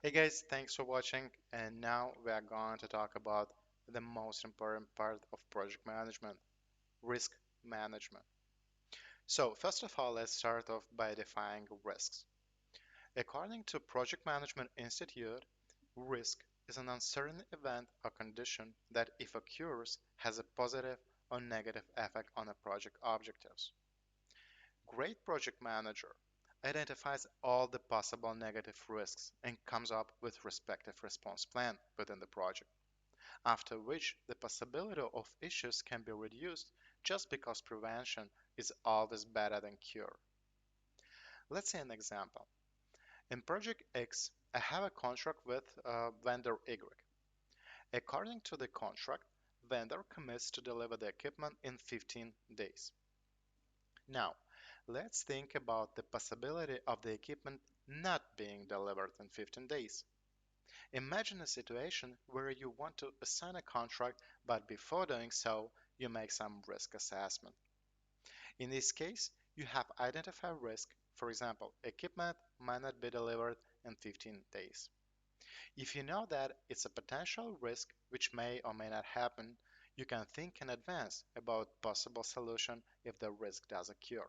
Hey guys, thanks for watching. And now we are going to talk about the most important part of project management, risk management. So, first of all, let's start off by defining risks. According to Project Management Institute, risk is an uncertain event or condition that, if occurs, has a positive or negative effect on a project objectives. Great project manager identifies all the possible negative risks and comes up with respective response plan within the project, after which the possibility of issues can be reduced just because prevention is always better than cure. Let's say an example. In project X, I have a contract with vendor Y. According to the contract, vendor commits to deliver the equipment in 15 days. Now, let's think about the possibility of the equipment not being delivered in 15 days. Imagine a situation where you want to assign a contract, but before doing so, you make some risk assessment. In this case, you have identified risk. For example, equipment might not be delivered in 15 days. If you know that it's a potential risk which may or may not happen, you can think in advance about possible solution if the risk does occur.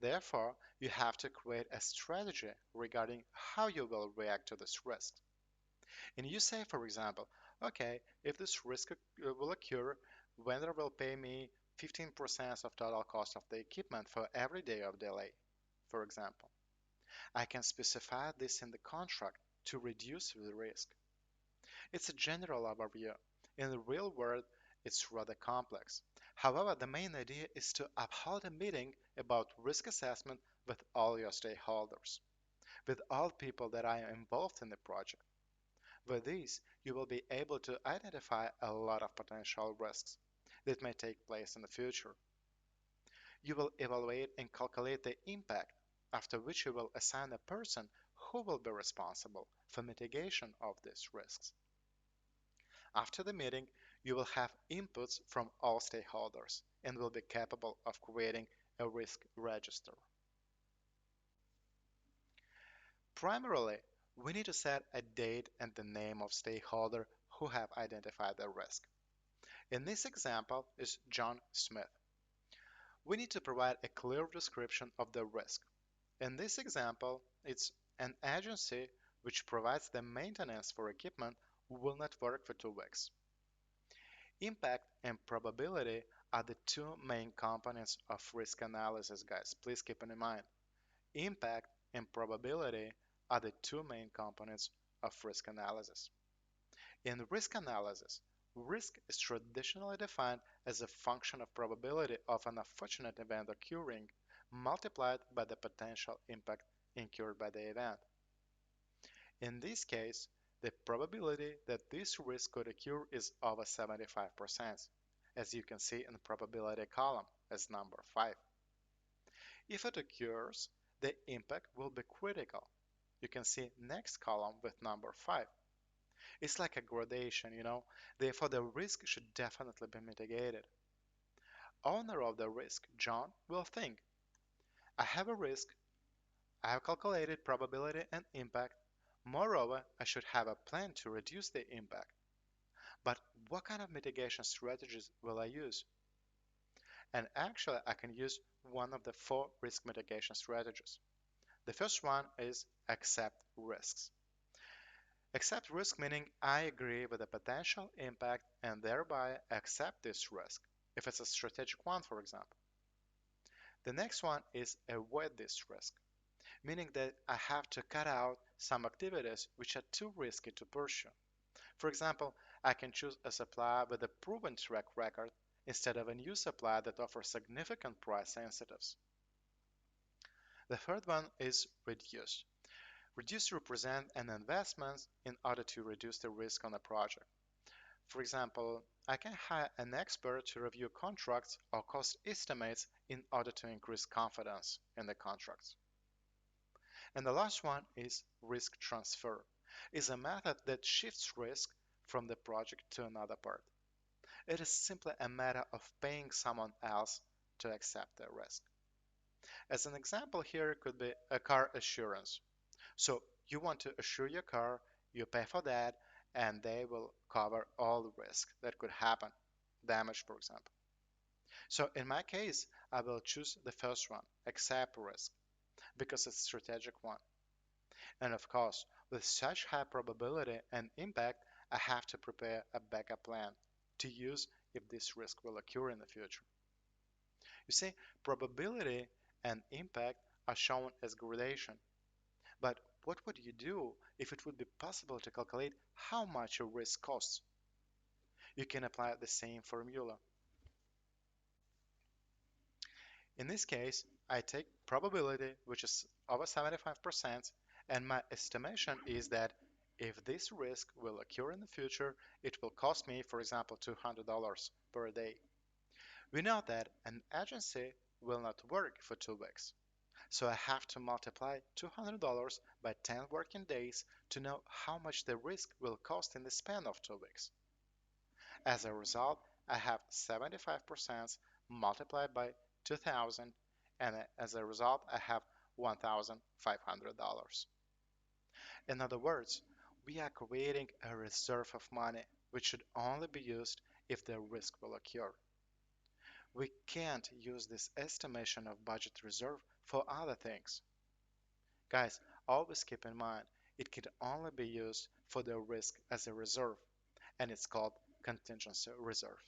Therefore, you have to create a strategy regarding how you will react to this risk. And you say, for example, okay, if this risk will occur, vendor will pay me 15% of total cost of the equipment for every day of delay, for example. I can specify this in the contract to reduce the risk. It's a general overview. In the real world, it's rather complex. However, the main idea is to uphold a meeting about risk assessment with all your stakeholders, with all people that are involved in the project. With these, you will be able to identify a lot of potential risks that may take place in the future. You will evaluate and calculate the impact, after which you will assign a person who will be responsible for mitigation of these risks. After the meeting, you will have inputs from all stakeholders and will be capable of creating a risk register. Primarily, we need to set a date and the name of stakeholder who have identified the risk. In this example is John Smith. We need to provide a clear description of the risk. In this example, it's an agency which provides the maintenance for equipment who will not work for 2 weeks. Impact and probability are the two main components of risk analysis, guys. Please keep it in mind. Impact and probability are the two main components of risk analysis. In risk analysis, risk is traditionally defined as a function of probability of an unfortunate event occurring multiplied by the potential impact incurred by the event. In this case, the probability that this risk could occur is over 75%, as you can see in the probability column as number 5. If it occurs, the impact will be critical. You can see next column with number 5. It's like a gradation. Therefore, the risk should definitely be mitigated. Owner of the risk, John, will think, I have a risk, I have calculated probability and impact. Moreover, I should have a plan to reduce the impact. But what kind of mitigation strategies will I use? And actually, I can use one of the 4 risk mitigation strategies. The first one is accept risks. Accept risk meaning I agree with the potential impact and thereby accept this risk, if it's a strategic one, for example. The next one is avoid this risk, meaning that I have to cut out some activities which are too risky to pursue. For example, I can choose a supplier with a proven track record instead of a new supplier that offers significant price sensitives. The third one is reduce. Reduce represent an investment in order to reduce the risk on a project. For example, I can hire an expert to review contracts or cost estimates in order to increase confidence in the contracts. And the last one is risk transfer. Is a method that shifts risk from the project to another part. It is simply a matter of paying someone else to accept the risk. As an example here could be a car assurance. So You want to assure your car, you pay for that, and they will cover all the risk that could happen, damage, for example. So in my case, I will choose the first one, accept risk, because it's a strategic one. And of course, with such high probability and impact, I have to prepare a backup plan to use if this risk will occur in the future. You see, probability and impact are shown as gradation. But what would you do if it would be possible to calculate how much a risk costs? You can apply the same formula. In this case, I take probability, which is over 75%, and my estimation is that if this risk will occur in the future, it will cost me, for example, $200 per day. We know that an agency will not work for 2 weeks, so I have to multiply $200 by 10 working days to know how much the risk will cost in the span of 2 weeks. As a result, I have 75% multiplied by 2000, and as a result, I have $1,500. In other words, we are creating a reserve of money which should only be used if the risk will occur. We can't use this estimation of budget reserve for other things. Guys, always keep in mind it can only be used for the risk as a reserve, and it's called contingency reserve.